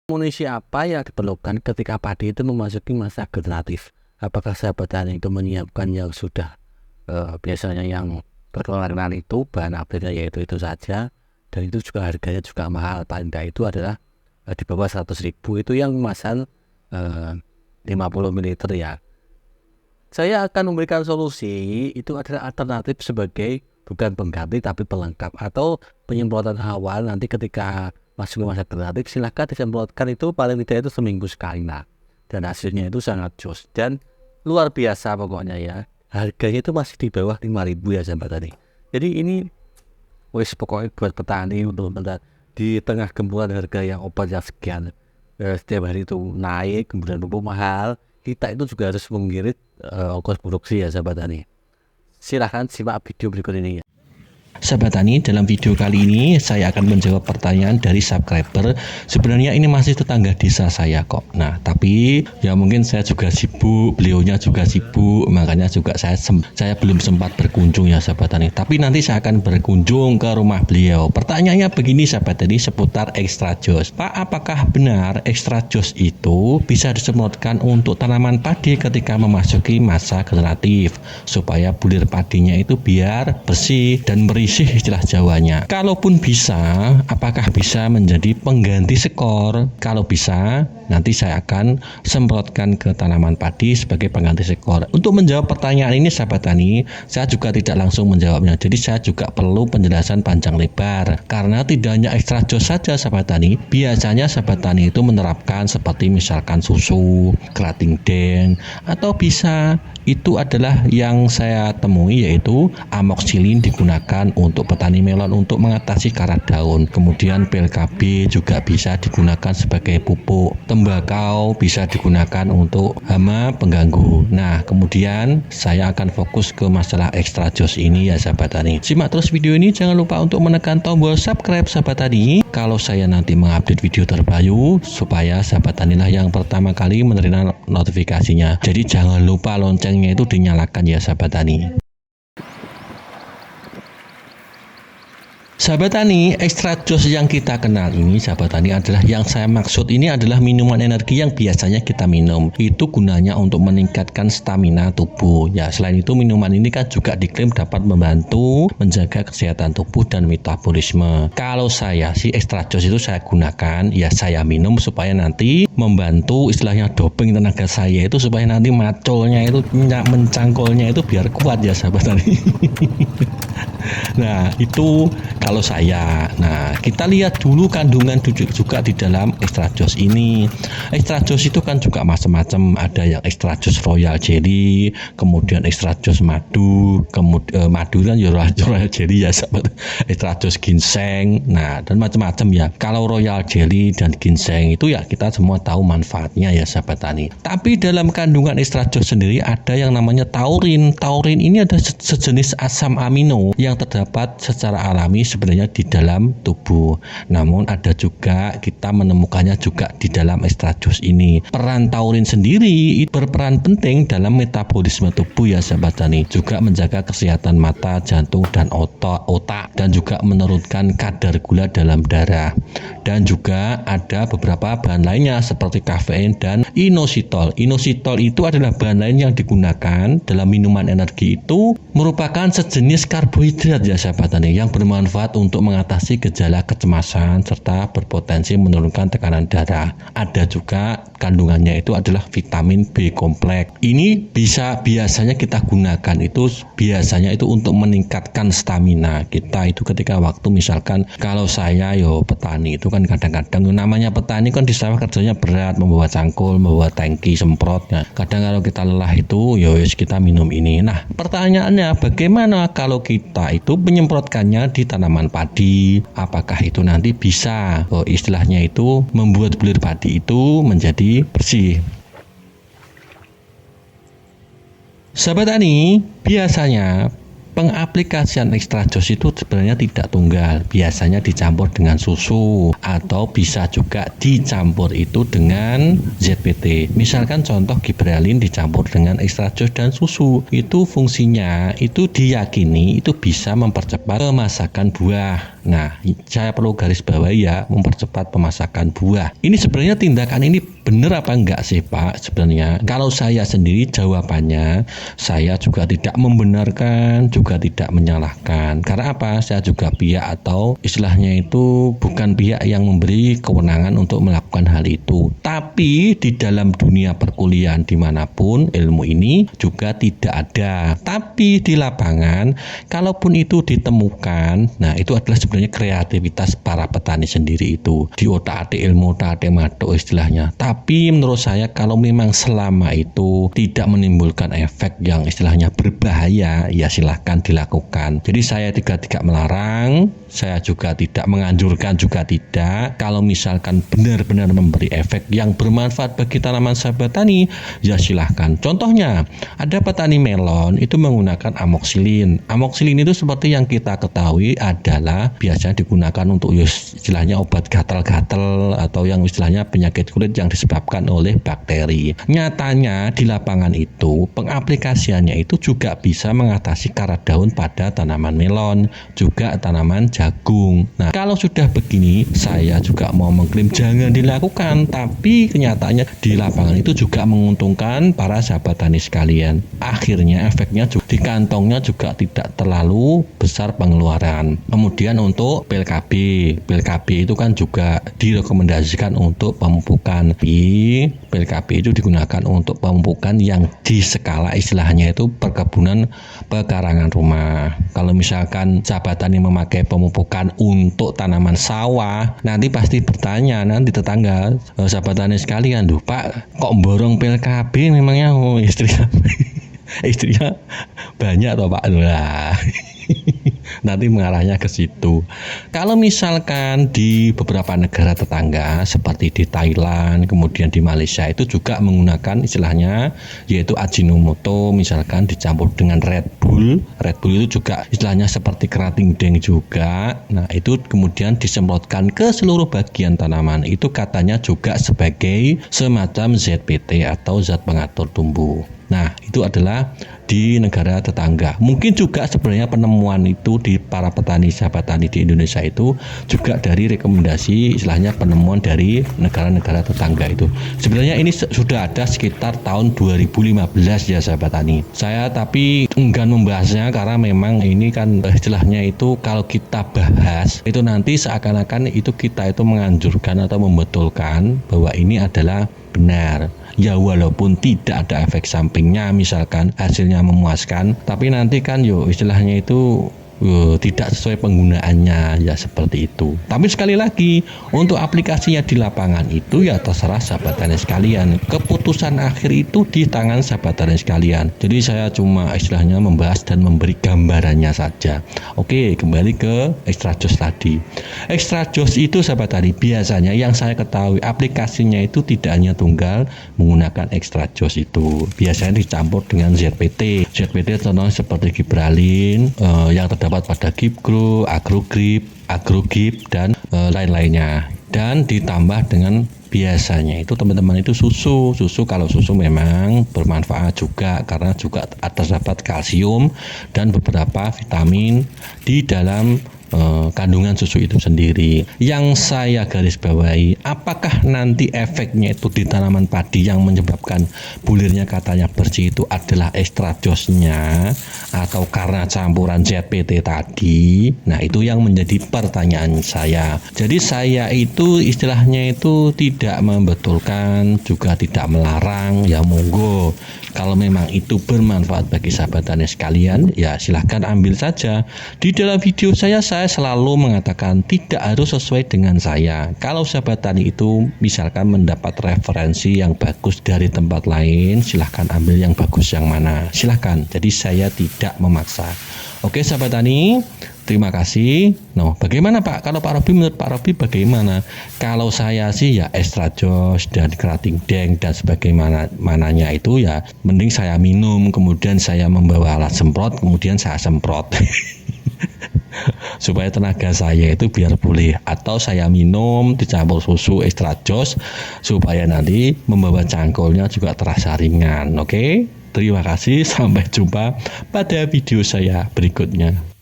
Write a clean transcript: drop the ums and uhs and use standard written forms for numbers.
Amunisi apa yang diperlukan ketika padi itu memasuki masa generatif? Apakah sahabat tani itu menyiapkan yang sudah biasanya yang berkeluaran itu bahan aktifnya yaitu itu saja, dan itu juga harganya juga mahal, paling tidak itu adalah di bawah 100.000 itu yang kemasan 50 ml ya. Saya akan memberikan solusi itu adalah alternatif sebagai bukan pengganti tapi pelengkap atau penyemprotan awal nanti ketika masuk ke masa generatif. Silahkan disemprotkan itu paling tidak itu seminggu sekali lah, dan hasilnya itu sangat jos dan luar biasa pokoknya ya. Harganya itu masih di bawah 5.000 ya sahabat tani. Jadi ini wis pokoknya buat petani untuk di tengah gempuran harga yang obat yang sekian setiap hari itu naik kemudian pupuk mahal, kita itu juga harus mengirit ongkos produksi ya sahabat tani. Silahkan simak video berikut ini ya. Sahabat Tani, dalam video kali ini saya akan menjawab pertanyaan dari subscriber. Sebenarnya ini masih tetangga desa saya kok. Nah, tapi ya mungkin saya juga sibuk, beliaunya juga sibuk, makanya juga saya belum sempat berkunjung ya sahabat Tani. Tapi nanti saya akan berkunjung ke rumah beliau. Pertanyaannya begini sahabat Tani, seputar extra jos. Pak, apakah benar extra jos itu bisa disemprotkan untuk tanaman padi ketika memasuki masa generatif supaya bulir padinya itu biar bersih dan berisih istilah Jawanya? Kalaupun bisa, apakah bisa menjadi pengganti skor? Kalau bisa, nanti saya akan semprotkan ke tanaman padi sebagai pengganti skor. Untuk menjawab pertanyaan ini sahabat tani, saya juga tidak langsung menjawabnya. Jadi saya juga perlu penjelasan panjang lebar. Karena tidak hanya ekstra jos saja sahabat tani, biasanya sahabat tani itu menerapkan seperti misalkan susu, kerating deng, atau bisa itu adalah yang saya temui yaitu amoxicillin digunakan untuk petani melon untuk mengatasi karat daun. Kemudian PLKB juga bisa digunakan sebagai pupuk. Tembakau bisa digunakan untuk hama pengganggu. Nah, kemudian saya akan fokus ke masalah extra jos ini ya sahabat tani. Simak terus video ini, jangan lupa untuk menekan tombol subscribe sahabat tani. Kalau saya nanti mengupdate video terbaru supaya sahabat tanilah yang pertama kali menerima notifikasinya. Jadi jangan lupa loncengnya itu dinyalakan ya sahabat tani. Sahabat tani, extra jos yang kita kenal ini sahabat tani adalah yang saya maksud ini adalah minuman energi yang biasanya kita minum. Itu gunanya untuk meningkatkan stamina tubuh. Ya, selain itu minuman ini kan juga diklaim dapat membantu menjaga kesehatan tubuh dan metabolisme. Kalau saya si extra jos itu saya gunakan, ya saya minum supaya nanti membantu istilahnya doping tenaga saya itu supaya nanti macolnya itu mencangkolnya itu biar kuat ya sahabat tani. Nah, itu kalau saya. Nah, kita lihat dulu kandungan juga di dalam extra jos ini. Extra jos itu kan juga macam-macam. Ada yang extra jos royal jelly, kemudian extra jos madu, kemudian madu kan ya royal jelly ya sahabat. Extra jos ginseng. Nah, dan macam-macam ya. Kalau royal jelly dan ginseng itu ya kita semua tahu manfaatnya ya sahabat tani. Tapi dalam kandungan extra jos sendiri ada yang namanya taurin. Taurin ini ada sejenis asam amino yang terdapat secara alami sebenarnya di dalam tubuh. Namun ada juga kita menemukannya juga di dalam extra jos ini. Peran taurin sendiri berperan penting dalam metabolisme tubuh ya sahabat tani. Juga menjaga kesehatan mata, jantung dan otak dan juga menurunkan kadar gula dalam darah. Dan juga ada beberapa bahan lainnya seperti kafein dan inositol. Inositol itu adalah bahan lain yang digunakan dalam minuman energi itu merupakan sejenis karbohidrat ya sahabat tani yang bermanfaat untuk mengatasi gejala kecemasan serta berpotensi menurunkan tekanan darah. Ada juga kandungannya itu adalah vitamin B kompleks. Ini biasanya kita gunakan itu biasanya itu untuk meningkatkan stamina kita itu ketika waktu misalkan kalau saya petani itu kan kadang-kadang namanya petani kan di sawah kerjanya berat, membawa cangkul, membawa tangki semprot. Nah, kadang kalau kita lelah itu kita minum ini. Nah, pertanyaannya bagaimana kalau kita itu menyemprotkannya di tanaman padi? Apakah itu nanti bisa istilahnya itu membuat bulir padi itu menjadi bersih? Sahabat tani, biasanya Pengaplikasian ekstrajos itu sebenarnya tidak tunggal, biasanya dicampur dengan susu atau bisa juga dicampur itu dengan ZPT. Misalkan contoh Gibralin dicampur dengan ekstrajos dan susu, itu fungsinya itu diyakini itu bisa mempercepat pemasakan buah. Nah, saya perlu garis bawahi ya, mempercepat pemasakan buah. Ini sebenarnya tindakan ini benar apa enggak sih Pak? Sebenarnya kalau saya sendiri jawabannya, saya juga tidak membenarkan, juga tidak menyalahkan. Karena apa? Saya juga pihak atau istilahnya itu bukan pihak yang memberi kewenangan untuk melakukan hal itu. Tapi di dalam dunia perkuliahan dimanapun ilmu ini juga tidak ada. Tapi di lapangan, kalaupun itu ditemukan, nah itu adalah sebenarnya kreativitas para petani sendiri itu. Di otak-atik ilmu, otak-atik matuk istilahnya. Tapi menurut saya kalau memang selama itu tidak menimbulkan efek yang istilahnya berbahaya, ya silahkan dilakukan. Jadi saya tidak melarang, saya juga tidak menganjurkan juga tidak. Kalau misalkan benar-benar memberi efek yang bermanfaat bagi tanaman sahabat tani, ya silahkan. Contohnya, ada petani melon itu menggunakan amoksilin. Amoksilin itu seperti yang kita ketahui adalah biasanya digunakan untuk istilahnya obat gatal-gatal atau yang istilahnya penyakit kulit yang disebabkan oleh bakteri. Nyatanya di lapangan itu pengaplikasiannya itu juga bisa mengatasi karat daun pada tanaman melon, juga tanaman jagung. Nah, kalau sudah begini, saya juga mau mengklaim jangan dilakukan, tapi kenyataannya di lapangan itu juga menguntungkan para sahabat tani sekalian. Akhirnya efeknya juga, di kantongnya juga tidak terlalu besar pengeluaran. Kemudian untuk PLKB itu kan juga direkomendasikan untuk pemupukan. PLKB itu digunakan untuk pemupukan yang di skala istilahnya itu perkebunan pekarangan rumah. Kalau misalkan sahabat tani memakai pemupukan untuk tanaman sawah, nanti pasti bertanya nanti tetangga, sahabat tani sekalian, duh Pak, kok borong PLKB memangnya istrinya banyak toh Pak lah. Nanti mengarahnya ke situ. Kalau misalkan di beberapa negara tetangga seperti di Thailand, kemudian di Malaysia itu juga menggunakan istilahnya yaitu Ajinomoto, misalkan dicampur dengan Red Bull. Red Bull itu juga istilahnya seperti kerating deng juga. Nah, itu kemudian disemprotkan ke seluruh bagian tanaman. Itu katanya juga sebagai semacam ZPT atau zat pengatur tumbuh. Nah, itu adalah di negara tetangga. Mungkin juga sebenarnya penemuan itu di para petani sahabat tani di Indonesia itu juga dari rekomendasi istilahnya penemuan dari negara-negara tetangga itu. Sebenarnya ini sudah ada sekitar tahun 2015 ya sahabat tani. Saya tapi enggan membahasnya karena memang ini kan istilahnya itu kalau kita bahas itu nanti seakan-akan itu kita itu menganjurkan atau membetulkan bahwa ini adalah benar. Ya walaupun tidak ada efek sampingnya, misalkan hasilnya memuaskan, tapi nanti kan istilahnya itu tidak sesuai penggunaannya, ya seperti itu. Tapi sekali lagi untuk aplikasinya di lapangan itu ya terserah sahabat tani sekalian. Keputusan akhir itu di tangan sahabat tani sekalian. Jadi saya cuma istilahnya membahas dan memberi gambarannya saja. Oke, kembali ke ekstrajos tadi. Ekstrajos itu sahabat tani biasanya yang saya ketahui aplikasinya itu tidak hanya tunggal menggunakan ekstrajos itu. Biasanya dicampur dengan ZPT. ZPT contohnya seperti Gibralin yang terdapat pada Gipgro, Agrogip dan lain-lainnya, dan ditambah dengan biasanya itu teman-teman itu susu. Kalau susu memang bermanfaat juga karena juga terdapat kalsium dan beberapa vitamin di dalam kandungan susu itu sendiri. Yang saya garis bawahi, apakah nanti efeknya itu di tanaman padi yang menyebabkan bulirnya katanya bersih itu adalah ekstrajosnya atau karena campuran ZPT tadi? Nah, itu yang menjadi pertanyaan saya. Jadi saya itu istilahnya itu tidak membetulkan juga tidak melarang, ya monggo. Kalau memang itu bermanfaat bagi sahabat tani sekalian, ya silahkan ambil saja. Di dalam video saya selalu mengatakan tidak harus sesuai dengan saya. Kalau sahabat tani itu misalkan mendapat referensi yang bagus dari tempat lain, silahkan ambil yang bagus yang mana. Silahkan. Jadi saya tidak memaksa. Oke sahabat tani, terima kasih. Nah, bagaimana Pak? Kalau Pak Robi, menurut Pak Robi bagaimana? Kalau saya sih ya extra joss dan kerating deng dan sebagaimananya itu ya mending saya minum, kemudian saya membawa alat semprot, kemudian saya semprot. Supaya tenaga saya itu biar pulih, atau saya minum dicampur susu extra joss supaya nanti membawa cangkulnya juga terasa ringan. Oke? Terima kasih, sampai jumpa pada video saya berikutnya.